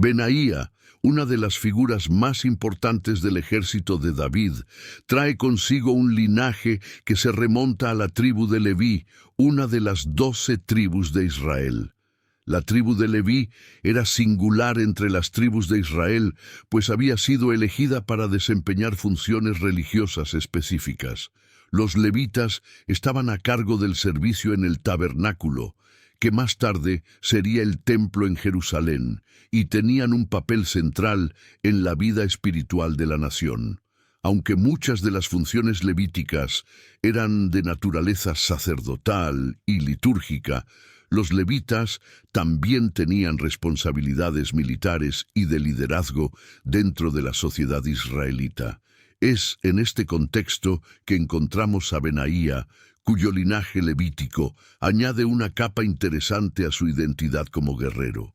Benaía, una de las figuras más importantes del ejército de David, trae consigo un linaje que se remonta a la tribu de Leví, una de las 12 tribus de Israel. La tribu de Leví era singular entre las tribus de Israel, pues había sido elegida para desempeñar funciones religiosas específicas. Los levitas estaban a cargo del servicio en el tabernáculo, que más tarde sería el templo en Jerusalén, y tenían un papel central en la vida espiritual de la nación. Aunque muchas de las funciones levíticas eran de naturaleza sacerdotal y litúrgica, los levitas también tenían responsabilidades militares y de liderazgo dentro de la sociedad israelita. Es en este contexto que encontramos a Benaía, cuyo linaje levítico añade una capa interesante a su identidad como guerrero.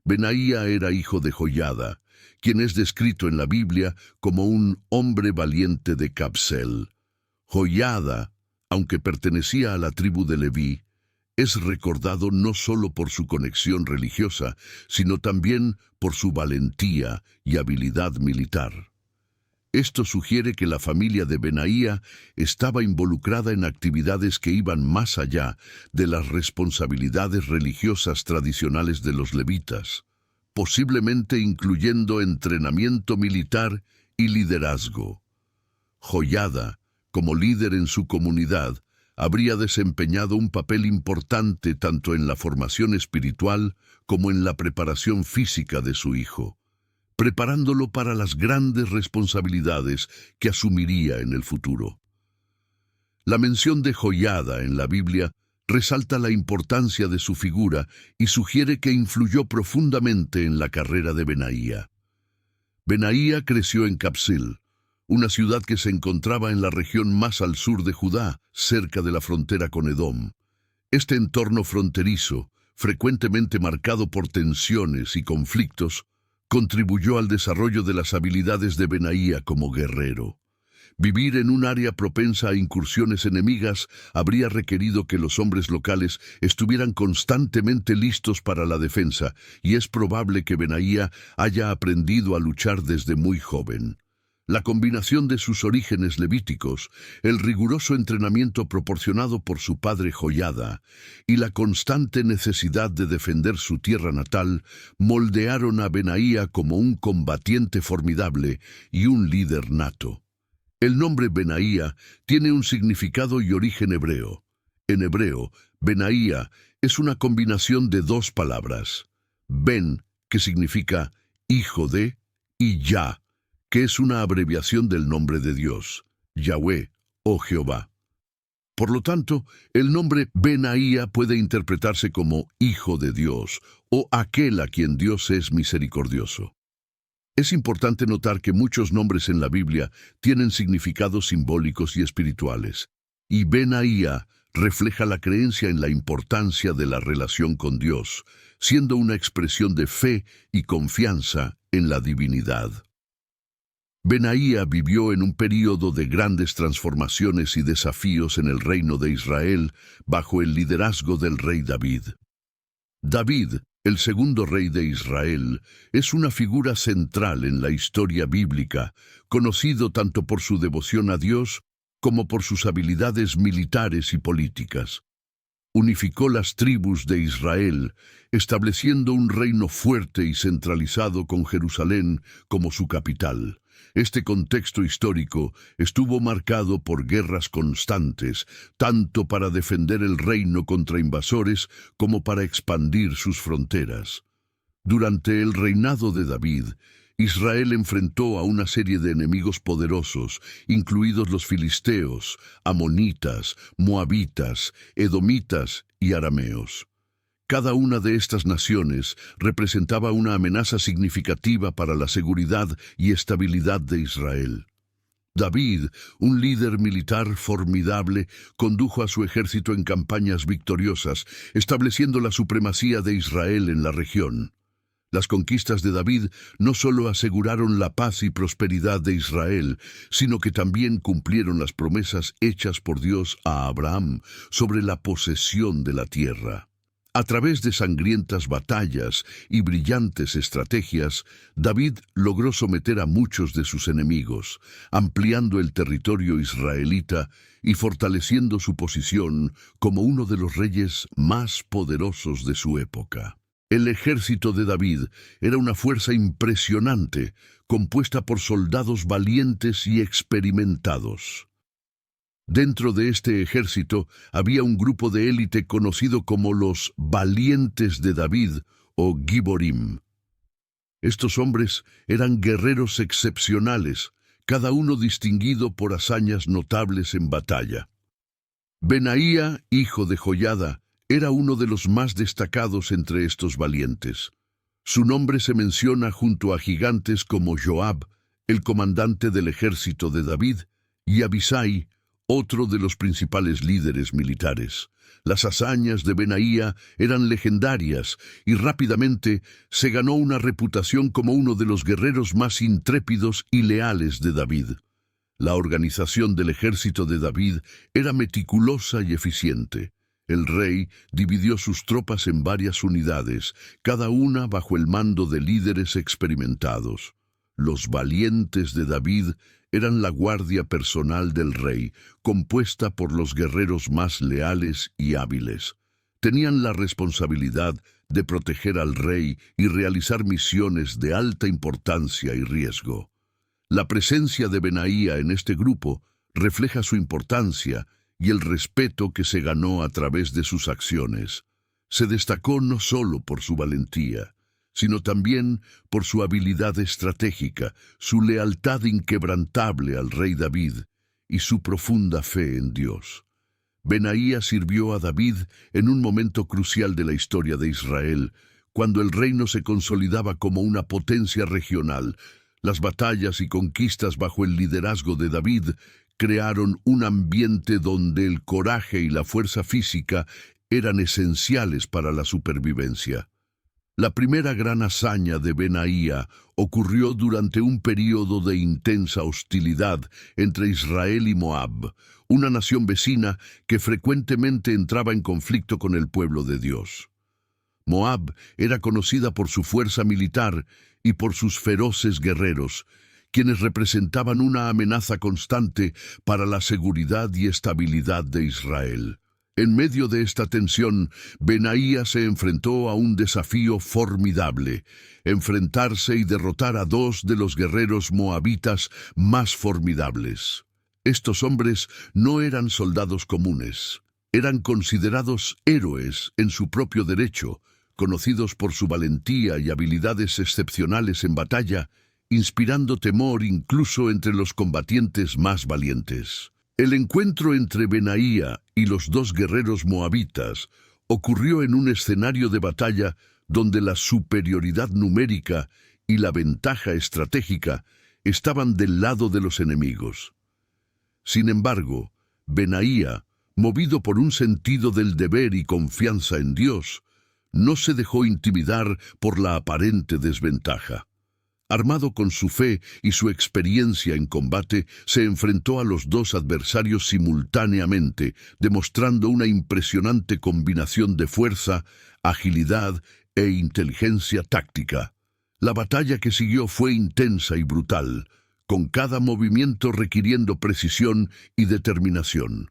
Benaía era hijo de Joiada, quien es descrito en la Biblia como un hombre valiente de Cabsel. Joiada, aunque pertenecía a la tribu de Leví, es recordado no solo por su conexión religiosa, sino también por su valentía y habilidad militar. Esto sugiere que la familia de Benaía estaba involucrada en actividades que iban más allá de las responsabilidades religiosas tradicionales de los levitas, posiblemente incluyendo entrenamiento militar y liderazgo. Joiada, como líder en su comunidad, habría desempeñado un papel importante tanto en la formación espiritual como en la preparación física de su hijo, preparándolo para las grandes responsabilidades que asumiría en el futuro. La mención de Joiada en la Biblia resalta la importancia de su figura y sugiere que influyó profundamente en la carrera de Benaía. Benaía creció en Cabsil, una ciudad que se encontraba en la región más al sur de Judá, cerca de la frontera con Edom. Este entorno fronterizo, frecuentemente marcado por tensiones y conflictos, contribuyó al desarrollo de las habilidades de Benaía como guerrero. Vivir en un área propensa a incursiones enemigas habría requerido que los hombres locales estuvieran constantemente listos para la defensa, y es probable que Benaía haya aprendido a luchar desde muy joven. La combinación de sus orígenes levíticos, el riguroso entrenamiento proporcionado por su padre Joiada y la constante necesidad de defender su tierra natal moldearon a Benaía como un combatiente formidable y un líder nato. El nombre Benaía tiene un significado y origen hebreo. En hebreo, Benaía es una combinación de dos palabras: Ben, que significa hijo de, y Yah, que es una abreviación del nombre de Dios, Yahweh o Jehová. Por lo tanto, el nombre Benaía puede interpretarse como hijo de Dios o aquel a quien Dios es misericordioso. Es importante notar que muchos nombres en la Biblia tienen significados simbólicos y espirituales, y Benaía refleja la creencia en la importancia de la relación con Dios, siendo una expresión de fe y confianza en la divinidad. Benaía vivió en un período de grandes transformaciones y desafíos en el reino de Israel bajo el liderazgo del rey David. David, el segundo rey de Israel, es una figura central en la historia bíblica, conocido tanto por su devoción a Dios como por sus habilidades militares y políticas. Unificó las tribus de Israel, estableciendo un reino fuerte y centralizado con Jerusalén como su capital. Este contexto histórico estuvo marcado por guerras constantes, tanto para defender el reino contra invasores como para expandir sus fronteras. Durante el reinado de David, Israel enfrentó a una serie de enemigos poderosos, incluidos los filisteos, amonitas, moabitas, edomitas y arameos. Cada una de estas naciones representaba una amenaza significativa para la seguridad y estabilidad de Israel. David, un líder militar formidable, condujo a su ejército en campañas victoriosas, estableciendo la supremacía de Israel en la región. Las conquistas de David no solo aseguraron la paz y prosperidad de Israel, sino que también cumplieron las promesas hechas por Dios a Abraham sobre la posesión de la tierra. A través de sangrientas batallas y brillantes estrategias, David logró someter a muchos de sus enemigos, ampliando el territorio israelita y fortaleciendo su posición como uno de los reyes más poderosos de su época. El ejército de David era una fuerza impresionante, compuesta por soldados valientes y experimentados. Dentro de este ejército había un grupo de élite conocido como los valientes de David o Giborim. Estos hombres eran guerreros excepcionales, cada uno distinguido por hazañas notables en batalla. Benaía, hijo de Joiada, era uno de los más destacados entre estos valientes. Su nombre se menciona junto a gigantes como Joab, el comandante del ejército de David, y Abisai, otro de los principales líderes militares. Las hazañas de Benaía eran legendarias y rápidamente se ganó una reputación como uno de los guerreros más intrépidos y leales de David. La organización del ejército de David era meticulosa y eficiente. El rey dividió sus tropas en varias unidades, cada una bajo el mando de líderes experimentados. Los valientes de David eran la guardia personal del rey, compuesta por los guerreros más leales y hábiles. Tenían la responsabilidad de proteger al rey y realizar misiones de alta importancia y riesgo. La presencia de Benaía en este grupo refleja su importancia y el respeto que se ganó a través de sus acciones. Se destacó no solo por su valentía, sino también por su habilidad estratégica, su lealtad inquebrantable al rey David y su profunda fe en Dios. Benaía sirvió a David en un momento crucial de la historia de Israel, cuando el reino se consolidaba como una potencia regional. Las batallas y conquistas bajo el liderazgo de David crearon un ambiente donde el coraje y la fuerza física eran esenciales para la supervivencia. La primera gran hazaña de Benaía ocurrió durante un período de intensa hostilidad entre Israel y Moab, una nación vecina que frecuentemente entraba en conflicto con el pueblo de Dios. Moab era conocida por su fuerza militar y por sus feroces guerreros, quienes representaban una amenaza constante para la seguridad y estabilidad de Israel. En medio de esta tensión, Benaía se enfrentó a un desafío formidable: enfrentarse y derrotar a dos de los guerreros moabitas más formidables. Estos hombres no eran soldados comunes, eran considerados héroes en su propio derecho, conocidos por su valentía y habilidades excepcionales en batalla, inspirando temor incluso entre los combatientes más valientes. El encuentro entre Benaía y los dos guerreros moabitas ocurrió en un escenario de batalla donde la superioridad numérica y la ventaja estratégica estaban del lado de los enemigos. Sin embargo, Benaía, movido por un sentido del deber y confianza en Dios, no se dejó intimidar por la aparente desventaja. Armado con su fe y su experiencia en combate, se enfrentó a los dos adversarios simultáneamente, demostrando una impresionante combinación de fuerza, agilidad e inteligencia táctica. La batalla que siguió fue intensa y brutal, con cada movimiento requiriendo precisión y determinación.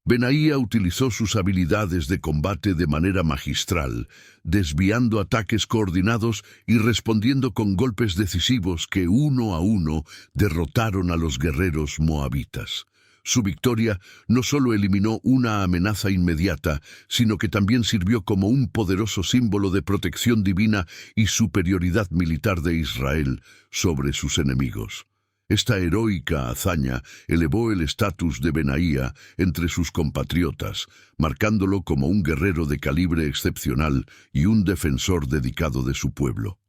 Benaía utilizó sus habilidades de combate de manera magistral, desviando ataques coordinados y respondiendo con golpes decisivos que uno a uno derrotaron a los guerreros moabitas. Su victoria no solo eliminó una amenaza inmediata, sino que también sirvió como un poderoso símbolo de protección divina y superioridad militar de Israel sobre sus enemigos. Esta heroica hazaña elevó el estatus de Benaía entre sus compatriotas, marcándolo como un guerrero de calibre excepcional y un defensor dedicado de su pueblo.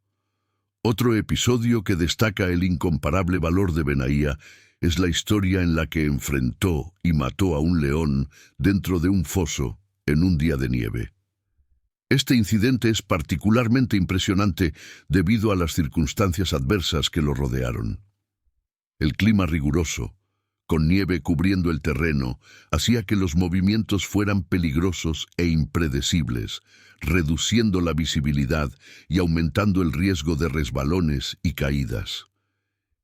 Otro episodio que destaca el incomparable valor de Benaía es la historia en la que enfrentó y mató a un león dentro de un foso en un día de nieve. Este incidente es particularmente impresionante debido a las circunstancias adversas que lo rodearon. El clima riguroso, con nieve cubriendo el terreno, hacía que los movimientos fueran peligrosos e impredecibles, reduciendo la visibilidad y aumentando el riesgo de resbalones y caídas.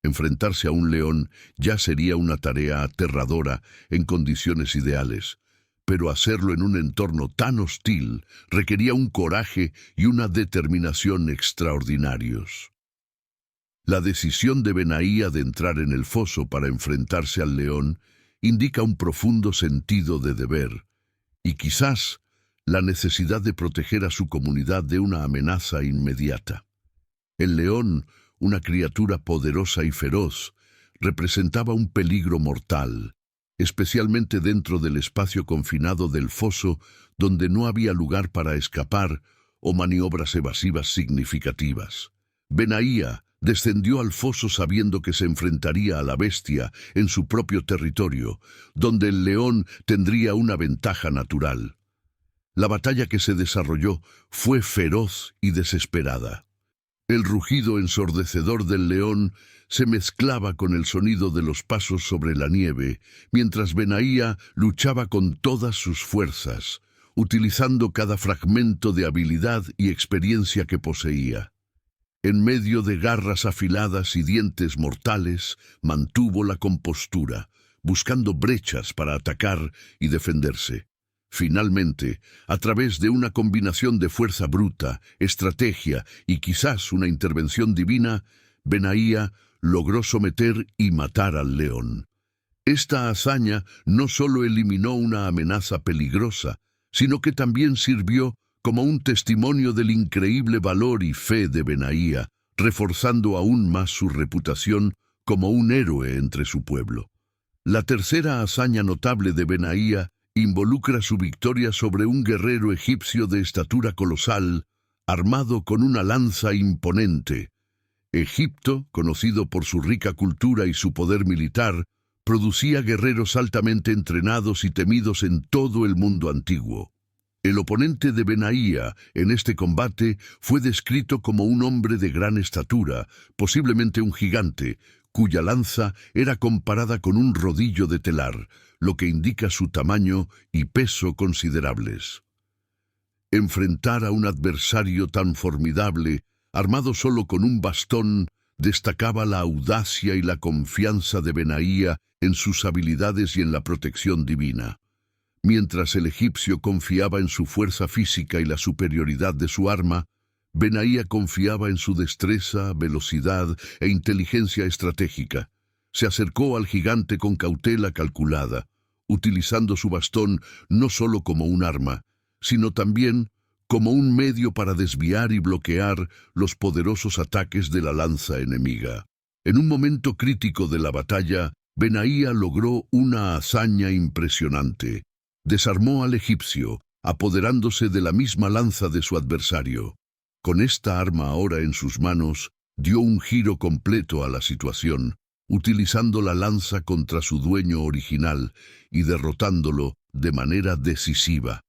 Enfrentarse a un león ya sería una tarea aterradora en condiciones ideales, pero hacerlo en un entorno tan hostil requería un coraje y una determinación extraordinarios. La decisión de Benaía de entrar en el foso para enfrentarse al león indica un profundo sentido de deber, y quizás la necesidad de proteger a su comunidad de una amenaza inmediata. El león, una criatura poderosa y feroz, representaba un peligro mortal, especialmente dentro del espacio confinado del foso donde no había lugar para escapar o maniobras evasivas significativas. Benaía descendió al foso sabiendo que se enfrentaría a la bestia en su propio territorio, donde el león tendría una ventaja natural. La batalla que se desarrolló fue feroz y desesperada. El rugido ensordecedor del león se mezclaba con el sonido de los pasos sobre la nieve, mientras Benaía luchaba con todas sus fuerzas, utilizando cada fragmento de habilidad y experiencia que poseía. En medio de garras afiladas y dientes mortales, mantuvo la compostura, buscando brechas para atacar y defenderse. Finalmente, a través de una combinación de fuerza bruta, estrategia y quizás una intervención divina, Benaía logró someter y matar al león. Esta hazaña no solo eliminó una amenaza peligrosa, sino que también sirvió como un testimonio del increíble valor y fe de Benaía, reforzando aún más su reputación como un héroe entre su pueblo. La tercera hazaña notable de Benaía involucra su victoria sobre un guerrero egipcio de estatura colosal, armado con una lanza imponente. Egipto, conocido por su rica cultura y su poder militar, producía guerreros altamente entrenados y temidos en todo el mundo antiguo. El oponente de Benaía en este combate fue descrito como un hombre de gran estatura, posiblemente un gigante, cuya lanza era comparada con un rodillo de telar, lo que indica su tamaño y peso considerables. Enfrentar a un adversario tan formidable, armado solo con un bastón, destacaba la audacia y la confianza de Benaía en sus habilidades y en la protección divina. Mientras el egipcio confiaba en su fuerza física y la superioridad de su arma, Benaía confiaba en su destreza, velocidad e inteligencia estratégica. Se acercó al gigante con cautela calculada, utilizando su bastón no solo como un arma, sino también como un medio para desviar y bloquear los poderosos ataques de la lanza enemiga. En un momento crítico de la batalla, Benaía logró una hazaña impresionante. Desarmó al egipcio, apoderándose de la misma lanza de su adversario. Con esta arma ahora en sus manos, dio un giro completo a la situación, utilizando la lanza contra su dueño original y derrotándolo de manera decisiva.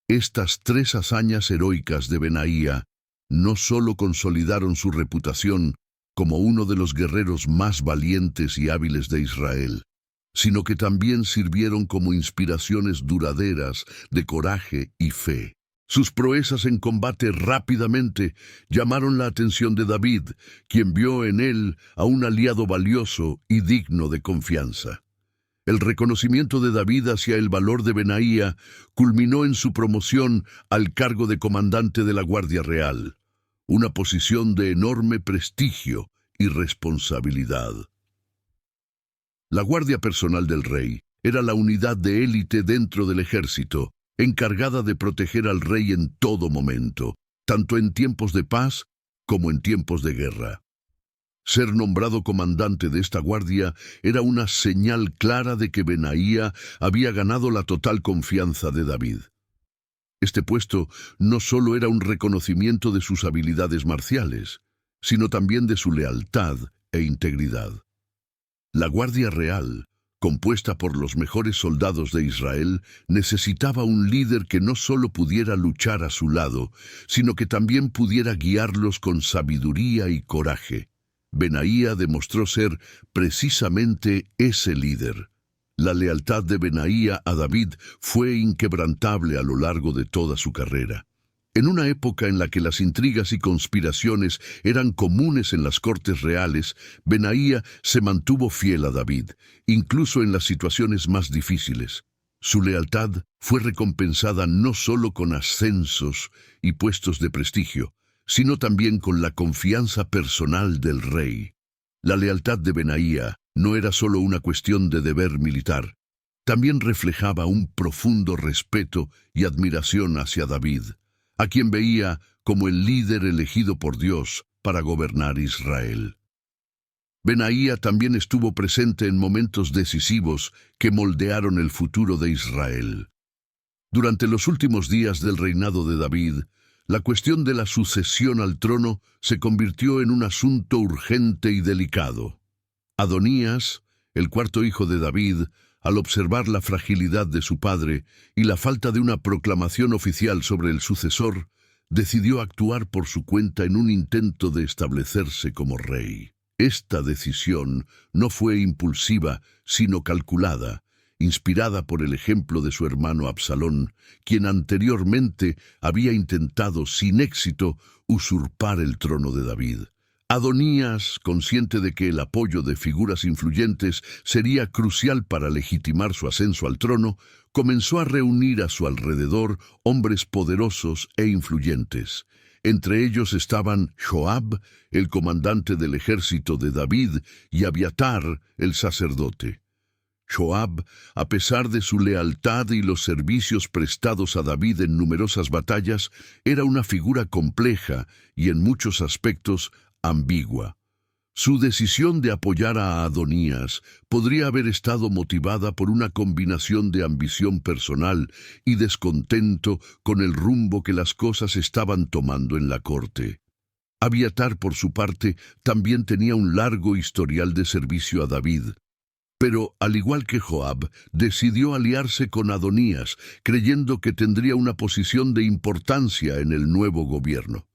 Estas tres hazañas heroicas de Benaía no solo consolidaron su reputación como uno de los guerreros más valientes y hábiles de Israel, sino que también sirvieron como inspiraciones duraderas de coraje y fe. Sus proezas en combate rápidamente llamaron la atención de David, quien vio en él a un aliado valioso y digno de confianza. El reconocimiento de David hacia el valor de Benaía culminó en su promoción al cargo de comandante de la Guardia Real, una posición de enorme prestigio y responsabilidad. La guardia personal del rey era la unidad de élite dentro del ejército, encargada de proteger al rey en todo momento, tanto en tiempos de paz como en tiempos de guerra. Ser nombrado comandante de esta guardia era una señal clara de que Benaía había ganado la total confianza de David. Este puesto no solo era un reconocimiento de sus habilidades marciales, sino también de su lealtad e integridad. La Guardia Real, compuesta por los mejores soldados de Israel, necesitaba un líder que no solo pudiera luchar a su lado, sino que también pudiera guiarlos con sabiduría y coraje. Benaía demostró ser precisamente ese líder. La lealtad de Benaía a David fue inquebrantable a lo largo de toda su carrera. En una época en la que las intrigas y conspiraciones eran comunes en las cortes reales, Benaía se mantuvo fiel a David, incluso en las situaciones más difíciles. Su lealtad fue recompensada no solo con ascensos y puestos de prestigio, sino también con la confianza personal del rey. La lealtad de Benaía no era solo una cuestión de deber militar, también reflejaba un profundo respeto y admiración hacia David, a quien veía como el líder elegido por Dios para gobernar Israel. Benaía también estuvo presente en momentos decisivos que moldearon el futuro de Israel. Durante los últimos días del reinado de David, la cuestión de la sucesión al trono se convirtió en un asunto urgente y delicado. Adonías, el cuarto hijo de David, al observar la fragilidad de su padre y la falta de una proclamación oficial sobre el sucesor, decidió actuar por su cuenta en un intento de establecerse como rey. Esta decisión no fue impulsiva, sino calculada, inspirada por el ejemplo de su hermano Absalón, quien anteriormente había intentado sin éxito usurpar el trono de David. Adonías, consciente de que el apoyo de figuras influyentes sería crucial para legitimar su ascenso al trono, comenzó a reunir a su alrededor hombres poderosos e influyentes. Entre ellos estaban Joab, el comandante del ejército de David, y Abiatar, el sacerdote. Joab, a pesar de su lealtad y los servicios prestados a David en numerosas batallas, era una figura compleja y en muchos aspectos ambigua. Su decisión de apoyar a Adonías podría haber estado motivada por una combinación de ambición personal y descontento con el rumbo que las cosas estaban tomando en la corte. Abiatar, por su parte, también tenía un largo historial de servicio a David. Pero, al igual que Joab, decidió aliarse con Adonías, creyendo que tendría una posición de importancia en el nuevo gobierno.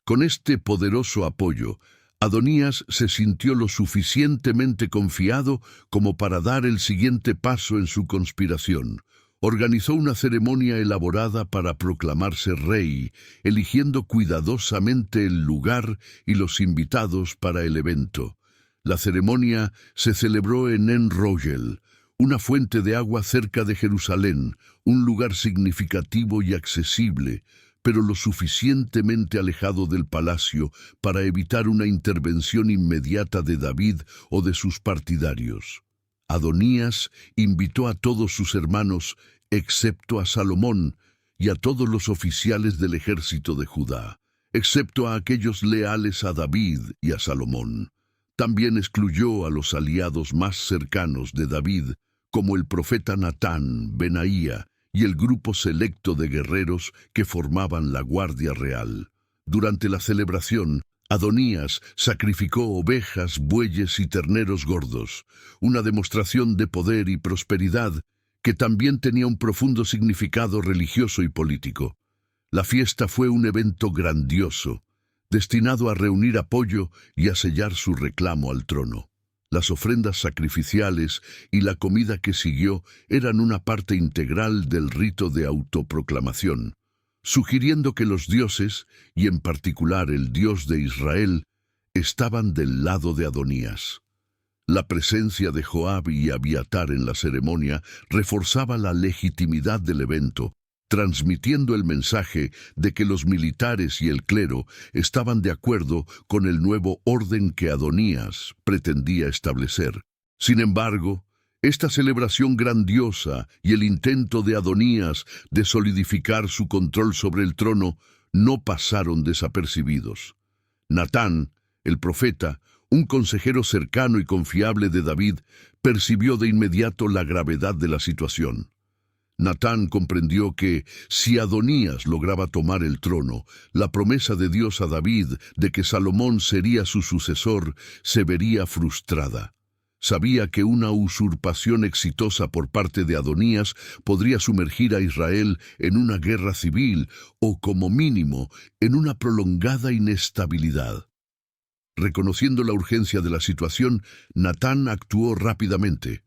Con este poderoso apoyo, Adonías se sintió lo suficientemente confiado como para dar el siguiente paso en su conspiración. Organizó una ceremonia elaborada para proclamarse rey, eligiendo cuidadosamente el lugar y los invitados para el evento. La ceremonia se celebró en En Rogel, una fuente de agua cerca de Jerusalén, un lugar significativo y accesible, pero lo suficientemente alejado del palacio para evitar una intervención inmediata de David o de sus partidarios. Adonías invitó a todos sus hermanos, excepto a Salomón, y a todos los oficiales del ejército de Judá, excepto a aquellos leales a David y a Salomón. También excluyó a los aliados más cercanos de David, como el profeta Natán, Benaía, y el grupo selecto de guerreros que formaban la Guardia Real. Durante la celebración, Adonías sacrificó ovejas, bueyes y terneros gordos, una demostración de poder y prosperidad que también tenía un profundo significado religioso y político. La fiesta fue un evento grandioso, destinado a reunir apoyo y a sellar su reclamo al trono. Las ofrendas sacrificiales y la comida que siguió eran una parte integral del rito de autoproclamación, sugiriendo que los dioses, y en particular el Dios de Israel, estaban del lado de Adonías. La presencia de Joab y Abiatar en la ceremonia reforzaba la legitimidad del evento, transmitiendo el mensaje de que los militares y el clero estaban de acuerdo con el nuevo orden que Adonías pretendía establecer. Sin embargo, esta celebración grandiosa y el intento de Adonías de solidificar su control sobre el trono no pasaron desapercibidos. Natán, el profeta, un consejero cercano y confiable de David, percibió de inmediato la gravedad de la situación. Natán comprendió que, si Adonías lograba tomar el trono, la promesa de Dios a David de que Salomón sería su sucesor se vería frustrada. Sabía que una usurpación exitosa por parte de Adonías podría sumergir a Israel en una guerra civil o, como mínimo, en una prolongada inestabilidad. Reconociendo la urgencia de la situación, Natán actuó rápidamente.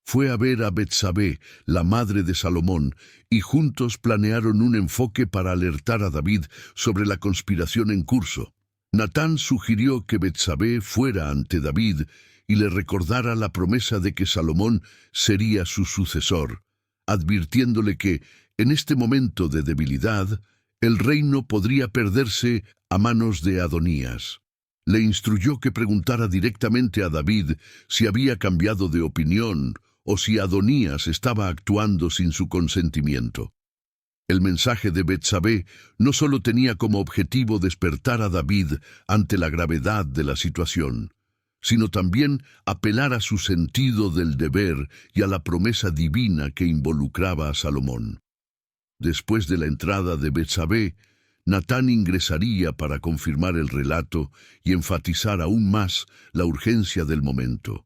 Fue a ver a Betsabé, la madre de Salomón, y juntos planearon un enfoque para alertar a David sobre la conspiración en curso. Natán sugirió que Betsabé fuera ante David y le recordara la promesa de que Salomón sería su sucesor, advirtiéndole que, en este momento de debilidad, el reino podría perderse a manos de Adonías. Le instruyó que preguntara directamente a David si había cambiado de opinión o si Adonías estaba actuando sin su consentimiento. El mensaje de Betsabé no solo tenía como objetivo despertar a David ante la gravedad de la situación, sino también apelar a su sentido del deber y a la promesa divina que involucraba a Salomón. Después de la entrada de Betsabé, Natán ingresaría para confirmar el relato y enfatizar aún más la urgencia del momento.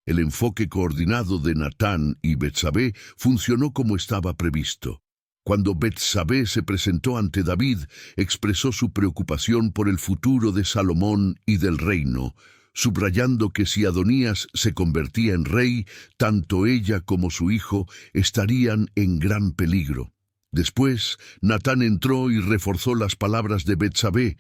El enfoque coordinado de Natán y Betsabé funcionó como estaba previsto. Cuando Betsabé se presentó ante David, expresó su preocupación por el futuro de Salomón y del reino, subrayando que si Adonías se convertía en rey, tanto ella como su hijo estarían en gran peligro. Después, Natán entró y reforzó las palabras de Betsabé,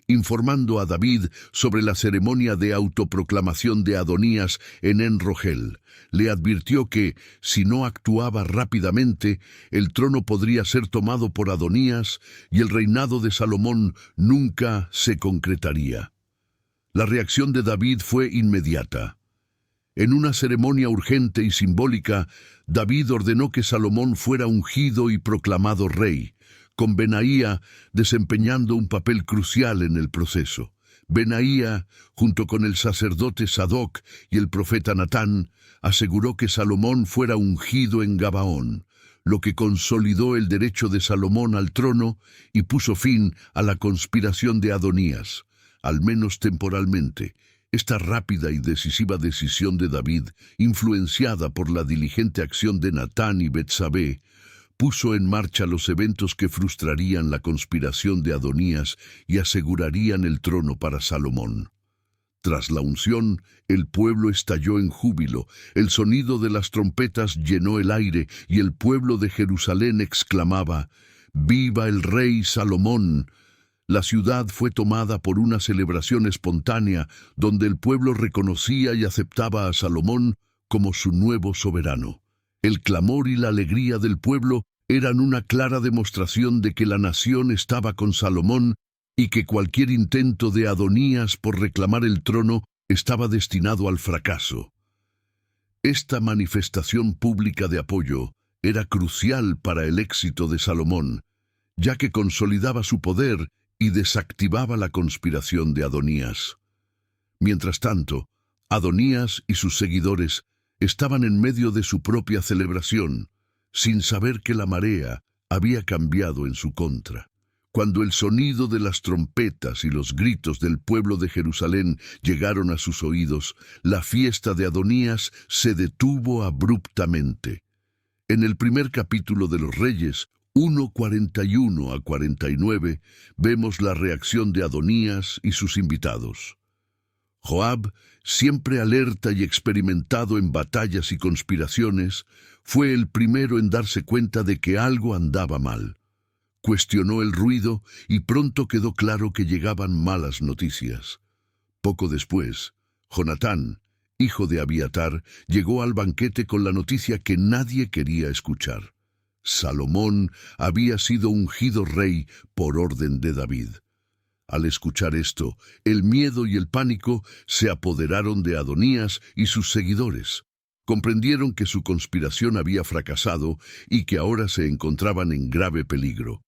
informando a David sobre la ceremonia de autoproclamación de Adonías en En-Rogel. Le advirtió que, si no actuaba rápidamente, el trono podría ser tomado por Adonías y el reinado de Salomón nunca se concretaría. La reacción de David fue inmediata. En una ceremonia urgente y simbólica, David ordenó que Salomón fuera ungido y proclamado rey, con Benaía desempeñando un papel crucial en el proceso. Benaía, junto con el sacerdote Sadoc y el profeta Natán, aseguró que Salomón fuera ungido en Gabaón, lo que consolidó el derecho de Salomón al trono y puso fin a la conspiración de Adonías, al menos temporalmente. Esta rápida y decisiva decisión de David, influenciada por la diligente acción de Natán y Betsabé, puso en marcha los eventos que frustrarían la conspiración de Adonías y asegurarían el trono para Salomón. Tras la unción, el pueblo estalló en júbilo, el sonido de las trompetas llenó el aire y el pueblo de Jerusalén exclamaba: «¡Viva el rey Salomón!». La ciudad fue tomada por una celebración espontánea donde el pueblo reconocía y aceptaba a Salomón como su nuevo soberano. El clamor y la alegría del pueblo eran una clara demostración de que la nación estaba con Salomón y que cualquier intento de Adonías por reclamar el trono estaba destinado al fracaso. Esta manifestación pública de apoyo era crucial para el éxito de Salomón, ya que consolidaba su poder y desactivaba la conspiración de Adonías. Mientras tanto, Adonías y sus seguidores estaban en medio de su propia celebración, sin saber que la marea había cambiado en su contra. Cuando el sonido de las trompetas y los gritos del pueblo de Jerusalén llegaron a sus oídos, la fiesta de Adonías se detuvo abruptamente. En el primer capítulo de los Reyes, 1:41 a 49, vemos la reacción de Adonías y sus invitados. Joab, siempre alerta y experimentado en batallas y conspiraciones, fue el primero en darse cuenta de que algo andaba mal. Cuestionó el ruido y pronto quedó claro que llegaban malas noticias. Poco después, Jonatán, hijo de Abiatar, llegó al banquete con la noticia que nadie quería escuchar. Salomón había sido ungido rey por orden de David. Al escuchar esto, el miedo y el pánico se apoderaron de Adonías y sus seguidores. Comprendieron que su conspiración había fracasado y que ahora se encontraban en grave peligro.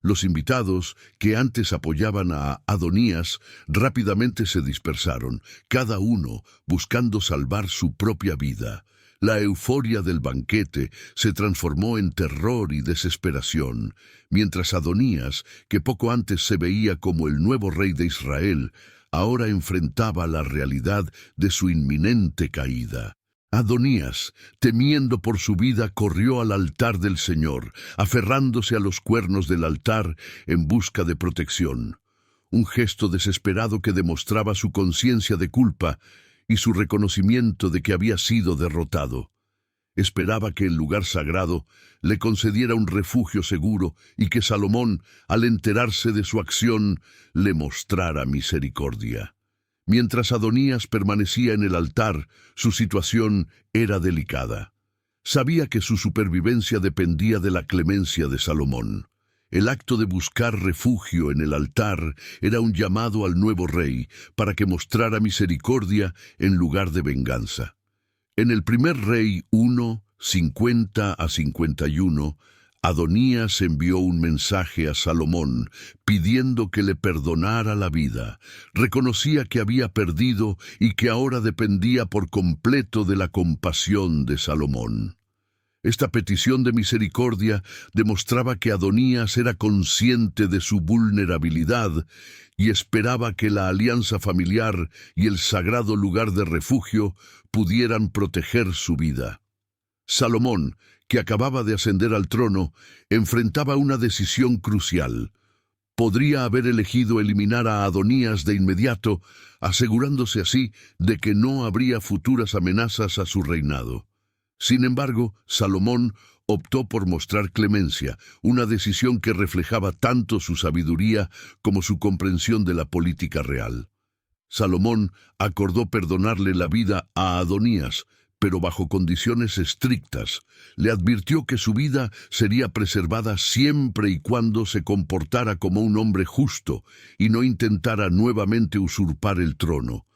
Los invitados, que antes apoyaban a Adonías, rápidamente se dispersaron, cada uno buscando salvar su propia vida. La euforia del banquete se transformó en terror y desesperación, mientras Adonías, que poco antes se veía como el nuevo rey de Israel, ahora enfrentaba la realidad de su inminente caída. Adonías, temiendo por su vida, corrió al altar del Señor, aferrándose a los cuernos del altar en busca de protección. un gesto desesperado que demostraba su conciencia de culpa y su reconocimiento de que había sido derrotado. Esperaba que el lugar sagrado le concediera un refugio seguro y que Salomón, al enterarse de su acción, le mostrara misericordia. Mientras Adonías permanecía en el altar, su situación era delicada. Sabía que su supervivencia dependía de la clemencia de Salomón. El acto de buscar refugio en el altar era un llamado al nuevo rey para que mostrara misericordia en lugar de venganza. En el primer Rey 1, 50 a 51, Adonías envió un mensaje a Salomón pidiendo que le perdonara la vida. Reconocía que había perdido y que ahora dependía por completo de la compasión de Salomón. Esta petición de misericordia demostraba que Adonías era consciente de su vulnerabilidad y esperaba que la alianza familiar y el sagrado lugar de refugio pudieran proteger su vida. Salomón, que acababa de ascender al trono, enfrentaba una decisión crucial. Podría haber elegido eliminar a Adonías de inmediato, asegurándose así de que no habría futuras amenazas a su reinado. Sin embargo, Salomón optó por mostrar clemencia, una decisión que reflejaba tanto su sabiduría como su comprensión de la política real. Salomón acordó perdonarle la vida a Adonías, pero bajo condiciones estrictas. Le advirtió que su vida sería preservada siempre y cuando se comportara como un hombre justo y no intentara nuevamente usurpar el trono.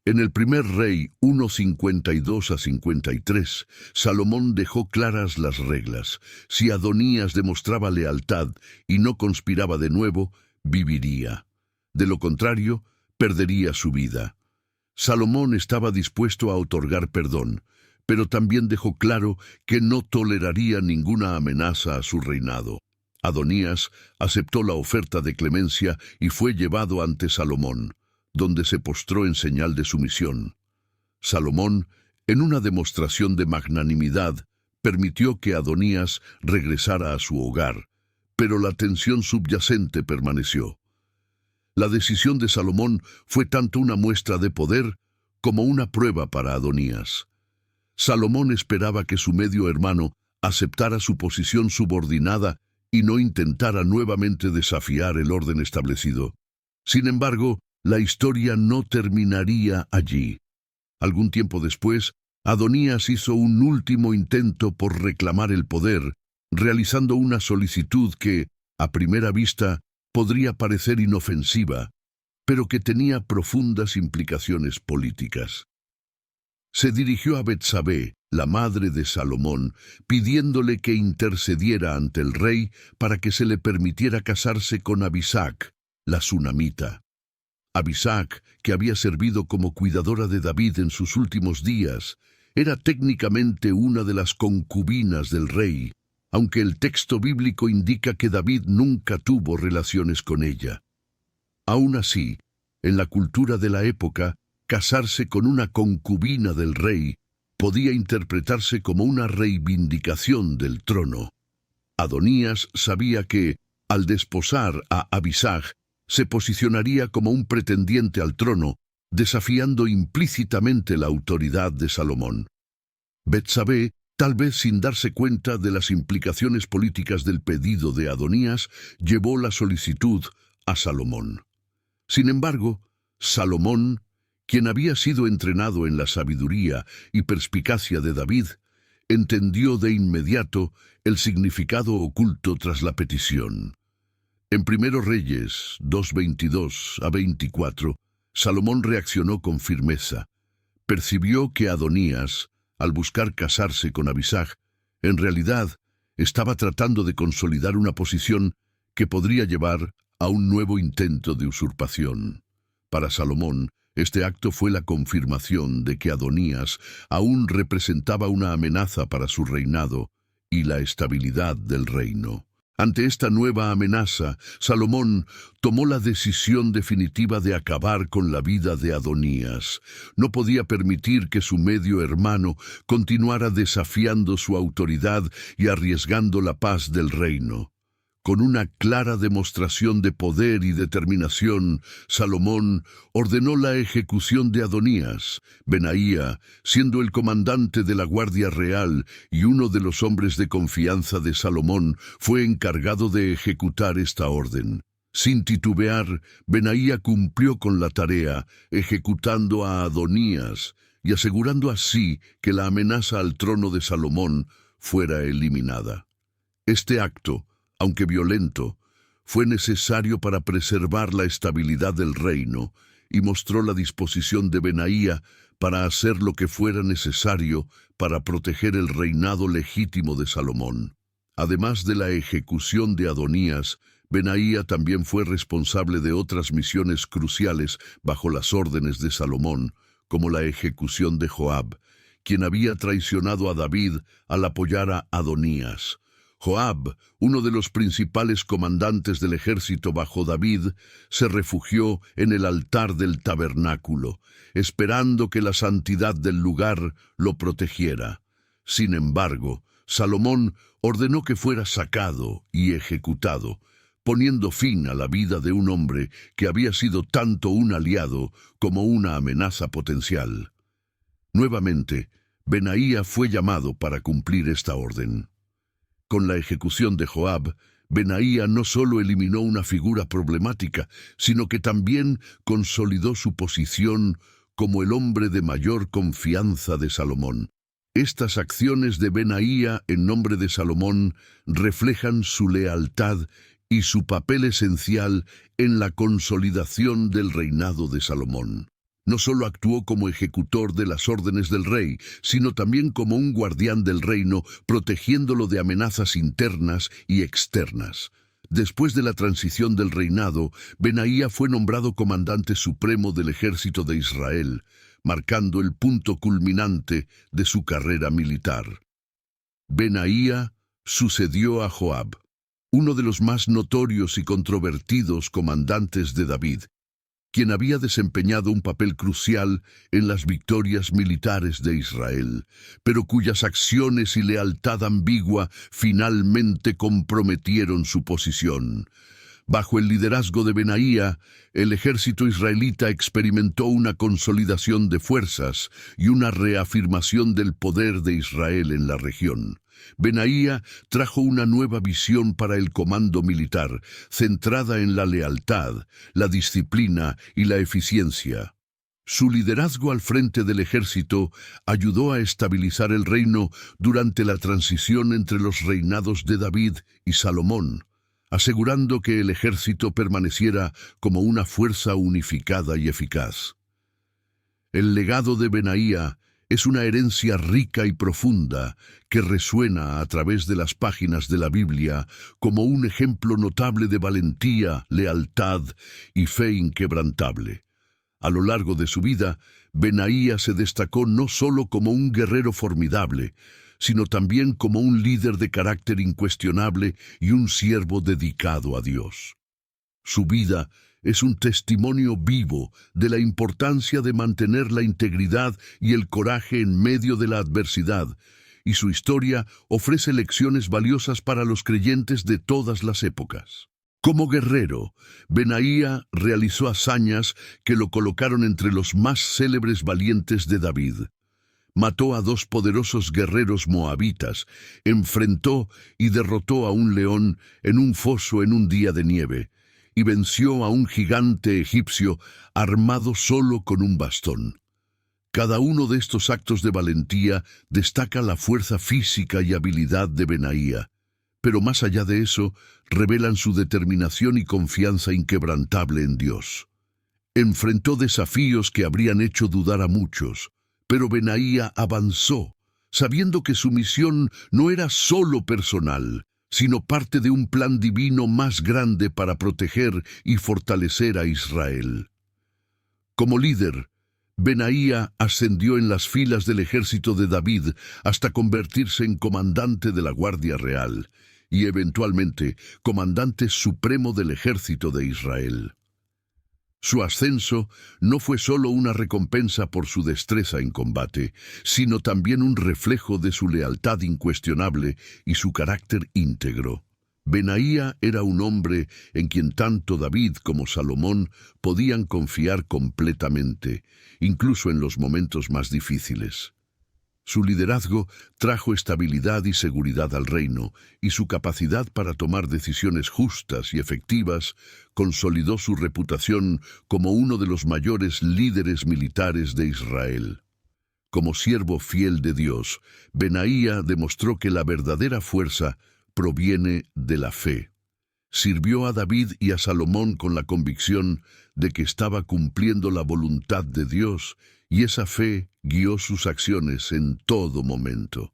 En el primer Rey 1:52 a 53, Salomón dejó claras las reglas. Si Adonías demostraba lealtad y no conspiraba de nuevo, viviría. De lo contrario, perdería su vida. Salomón estaba dispuesto a otorgar perdón, pero también dejó claro que no toleraría ninguna amenaza a su reinado. Adonías aceptó la oferta de clemencia y fue llevado ante Salomón, donde se postró en señal de sumisión. Salomón, en una demostración de magnanimidad, permitió que Adonías regresara a su hogar, pero la tensión subyacente permaneció. La decisión de Salomón fue tanto una muestra de poder como una prueba para Adonías. Salomón esperaba que su medio hermano aceptara su posición subordinada y no intentara nuevamente desafiar el orden establecido. Sin embargo, la historia no terminaría allí. Algún tiempo después, Adonías hizo un último intento por reclamar el poder, realizando una solicitud que, a primera vista, podría parecer inofensiva, pero que tenía profundas implicaciones políticas. Se dirigió a Betsabé, la madre de Salomón, pidiéndole que intercediera ante el rey para que se le permitiera casarse con Abisac, la sunamita. Abisac, que había servido como cuidadora de David en sus últimos días, era técnicamente una de las concubinas del rey, aunque el texto bíblico indica que David nunca tuvo relaciones con ella. Aún así, en la cultura de la época, casarse con una concubina del rey podía interpretarse como una reivindicación del trono. Adonías sabía que, al desposar a Abisac, se posicionaría como un pretendiente al trono, desafiando implícitamente la autoridad de Salomón. Betsabé, tal vez sin darse cuenta de las implicaciones políticas del pedido de Adonías, llevó la solicitud a Salomón. Sin embargo, Salomón, quien había sido entrenado en la sabiduría y perspicacia de David, entendió de inmediato el significado oculto tras la petición. En 1 Reyes 2:22 a 24, Salomón reaccionó con firmeza. Percibió que Adonías, al buscar casarse con Abisac, en realidad estaba tratando de consolidar una posición que podría llevar a un nuevo intento de usurpación. Para Salomón, este acto fue la confirmación de que Adonías aún representaba una amenaza para su reinado y la estabilidad del reino. Ante esta nueva amenaza, Salomón tomó la decisión definitiva de acabar con la vida de Adonías. No podía permitir que su medio hermano continuara desafiando su autoridad y arriesgando la paz del reino. Con una clara demostración de poder y determinación, Salomón ordenó la ejecución de Adonías. Benaía, siendo el comandante de la Guardia Real y uno de los hombres de confianza de Salomón, fue encargado de ejecutar esta orden. Sin titubear, Benaía cumplió con la tarea, ejecutando a Adonías y asegurando así que la amenaza al trono de Salomón fuera eliminada. Este acto, aunque violento, fue necesario para preservar la estabilidad del reino y mostró la disposición de Benaía para hacer lo que fuera necesario para proteger el reinado legítimo de Salomón. Además de la ejecución de Adonías, Benaía también fue responsable de otras misiones cruciales bajo las órdenes de Salomón, como la ejecución de Joab, quien había traicionado a David al apoyar a Adonías. Joab, uno de los principales comandantes del ejército bajo David, se refugió en el altar del tabernáculo, esperando que la santidad del lugar lo protegiera. Sin embargo, Salomón ordenó que fuera sacado y ejecutado, poniendo fin a la vida de un hombre que había sido tanto un aliado como una amenaza potencial. Nuevamente, Benaía fue llamado para cumplir esta orden. Con la ejecución de Joab, Benaía no solo eliminó una figura problemática, sino que también consolidó su posición como el hombre de mayor confianza de Salomón. Estas acciones de Benaía en nombre de Salomón reflejan su lealtad y su papel esencial en la consolidación del reinado de Salomón. No solo actuó como ejecutor de las órdenes del rey, sino también como un guardián del reino, protegiéndolo de amenazas internas y externas. Después de la transición del reinado, Benaía fue nombrado comandante supremo del ejército de Israel, marcando el punto culminante de su carrera militar. Benaía sucedió a Joab, uno de los más notorios y controvertidos comandantes de David, quien había desempeñado un papel crucial en las victorias militares de Israel, pero cuyas acciones y lealtad ambigua finalmente comprometieron su posición. Bajo el liderazgo de Benaía, el ejército israelita experimentó una consolidación de fuerzas y una reafirmación del poder de Israel en la región. Benaía trajo una nueva visión para el comando militar, centrada en la lealtad, la disciplina y la eficiencia. Su liderazgo al frente del ejército ayudó a estabilizar el reino durante la transición entre los reinados de David y Salomón, asegurando que el ejército permaneciera como una fuerza unificada y eficaz. El legado de Benaía es una herencia rica y profunda que resuena a través de las páginas de la Biblia como un ejemplo notable de valentía, lealtad y fe inquebrantable. A lo largo de su vida, Benaía se destacó no solo como un guerrero formidable, sino también como un líder de carácter incuestionable y un siervo dedicado a Dios. Su vida es un testimonio vivo de la importancia de mantener la integridad y el coraje en medio de la adversidad, y su historia ofrece lecciones valiosas para los creyentes de todas las épocas. Como guerrero, Benaía realizó hazañas que lo colocaron entre los más célebres valientes de David. Mató a 2 poderosos guerreros moabitas, enfrentó y derrotó a un león en un foso en un día de nieve, y venció a un gigante egipcio armado solo con un bastón. Cada uno de estos actos de valentía destaca la fuerza física y habilidad de Benaía, pero más allá de eso, revelan su determinación y confianza inquebrantable en Dios. Enfrentó desafíos que habrían hecho dudar a muchos, pero Benaía avanzó, sabiendo que su misión no era solo personal, sino parte de un plan divino más grande para proteger y fortalecer a Israel. Como líder, Benaía ascendió en las filas del ejército de David hasta convertirse en comandante de la Guardia Real y eventualmente comandante supremo del ejército de Israel. Su ascenso no fue solo una recompensa por su destreza en combate, sino también un reflejo de su lealtad incuestionable y su carácter íntegro. Benaía era un hombre en quien tanto David como Salomón podían confiar completamente, incluso en los momentos más difíciles. Su liderazgo trajo estabilidad y seguridad al reino, y su capacidad para tomar decisiones justas y efectivas consolidó su reputación como uno de los mayores líderes militares de Israel. Como siervo fiel de Dios, Benaía demostró que la verdadera fuerza proviene de la fe. Sirvió a David y a Salomón con la convicción de que estaba cumpliendo la voluntad de Dios, y esa fe guió sus acciones en todo momento.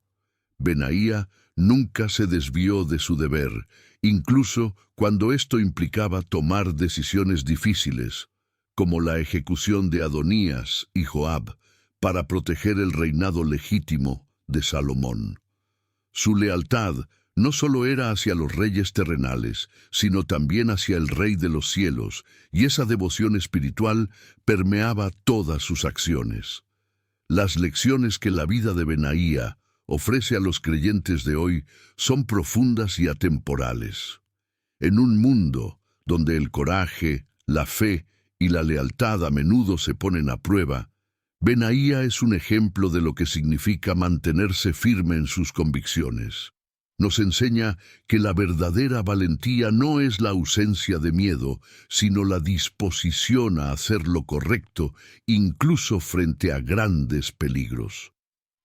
Benaía nunca se desvió de su deber, incluso cuando esto implicaba tomar decisiones difíciles, como la ejecución de Adonías y Joab, para proteger el reinado legítimo de Salomón. Su lealtad no solo era hacia los reyes terrenales, sino también hacia el Rey de los cielos, y esa devoción espiritual permeaba todas sus acciones. Las lecciones que la vida de Benaía ofrece a los creyentes de hoy son profundas y atemporales. En un mundo donde el coraje, la fe y la lealtad a menudo se ponen a prueba, Benaía es un ejemplo de lo que significa mantenerse firme en sus convicciones. Nos enseña que la verdadera valentía no es la ausencia de miedo, sino la disposición a hacer lo correcto, incluso frente a grandes peligros.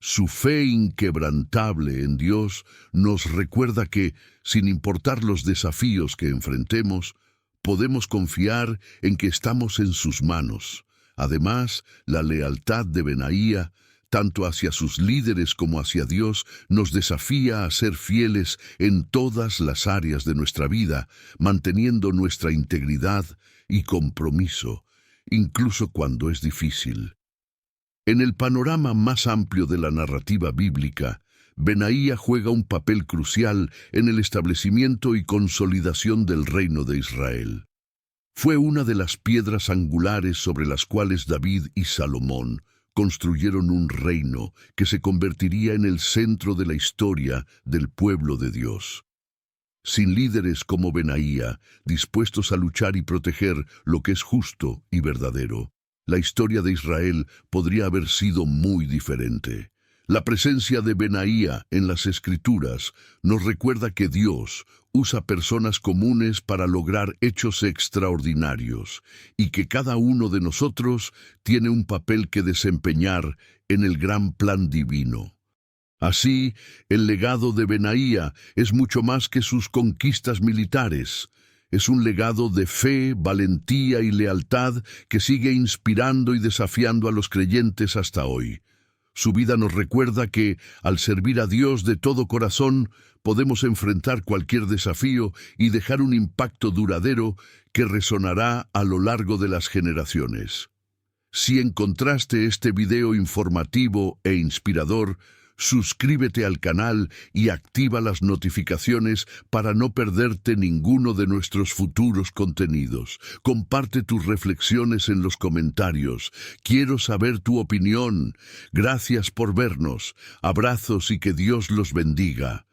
Su fe inquebrantable en Dios nos recuerda que, sin importar los desafíos que enfrentemos, podemos confiar en que estamos en sus manos. Además, la lealtad de Benaía, tanto hacia sus líderes como hacia Dios, nos desafía a ser fieles en todas las áreas de nuestra vida, manteniendo nuestra integridad y compromiso, incluso cuando es difícil. En el panorama más amplio de la narrativa bíblica, Benaía juega un papel crucial en el establecimiento y consolidación del reino de Israel. Fue una de las piedras angulares sobre las cuales David y Salomón construyeron un reino que se convertiría en el centro de la historia del pueblo de Dios. Sin líderes como Benaía, dispuestos a luchar y proteger lo que es justo y verdadero, la historia de Israel podría haber sido muy diferente. La presencia de Benaía en las Escrituras nos recuerda que Dios usa personas comunes para lograr hechos extraordinarios y que cada uno de nosotros tiene un papel que desempeñar en el gran plan divino. Así, el legado de Benaía es mucho más que sus conquistas militares. Es un legado de fe, valentía y lealtad que sigue inspirando y desafiando a los creyentes hasta hoy. Su vida nos recuerda que, al servir a Dios de todo corazón, podemos enfrentar cualquier desafío y dejar un impacto duradero que resonará a lo largo de las generaciones. Si encontraste este video informativo e inspirador, suscríbete al canal y activa las notificaciones para no perderte ninguno de nuestros futuros contenidos. Comparte tus reflexiones en los comentarios. Quiero saber tu opinión. Gracias por vernos. Abrazos y que Dios los bendiga.